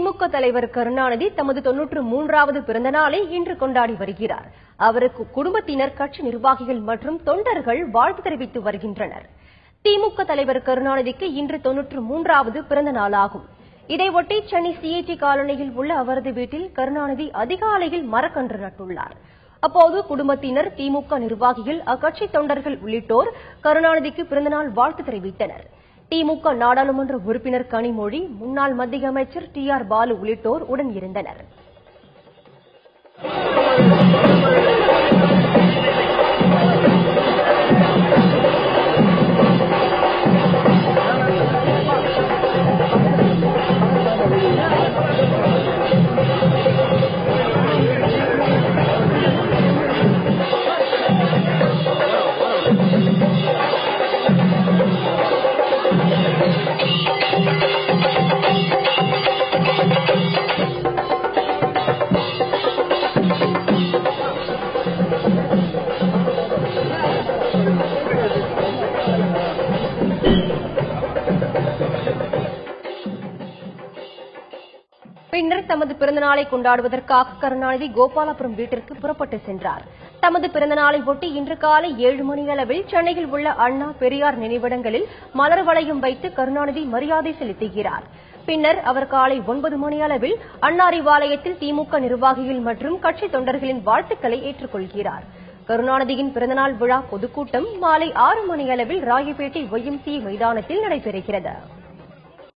திமுக தலைவர் கருணாநிதி தமது 93வது பிறந்த நாளை இன்று கொண்டாடி வருகிறார். அவருக்கு குடும்பத்தினர், கட்சி நிர்வாகிகள் மற்றும் தொண்டர்கள் வாழ்த்து தெரிவித்து வருகின்றனர். திமுக தலைவர் கருணாநிதிக்கு இன்று 93வது பிறந்த நாளாகும். இதையொட்டி சென்னை சிஐடி காலனியில் உள்ள அவரது வீட்டில் கருணாநிதி அதிகாலையில் மரக்கன்று நட்டுள்ளார். அப்போது குடும்பத்தினர், திமுக நிர்வாகிகள், அக்கட்சி தொண்டர்கள் உள்ளிட்டோர் கருணாநிதிக்கு பிறந்தநாள் வாழ்த்து தெரிவித்தனர். திமுக நாடாளுமன்ற உறுப்பினர் கனிமொழி, முன்னாள் மத்திய அமைச்சர் TR பாலு உள்ளிட்டோர் உடன் இருந்தனர். பின்னர் தமது பிறந்தநாளை கொண்டாடுவதற்காக கருணாநிதி கோபாலபுரம் வீட்டிற்கு புறப்பட்டு சென்றார். தமது பிறந்தநாளை ஒட்டி இன்று காலை 7 மணியளவில் சென்னையில் உள்ள அண்ணா, பெரியார் நினைவிடங்களில் மலர் வளையம் வைத்து கருணாநிதி மரியாதை செலுத்துகிறார். பின்னர் அவர் காலை 9 மணியளவில் அண்ணா அறிவாலயத்தில் திமுக நிர்வாகிகள் மற்றும் கட்சி தொண்டர்களின் வாழ்த்துக்களை ஏற்றுக்கொள்கிறார். கருணாநிதியின் பிறந்தநாள் விழா பொதுக்கூட்டம் மாலை 6 மணியளவில் ராயப்பேட்டை YMCA மைதானத்தில் நடைபெறுகிறது.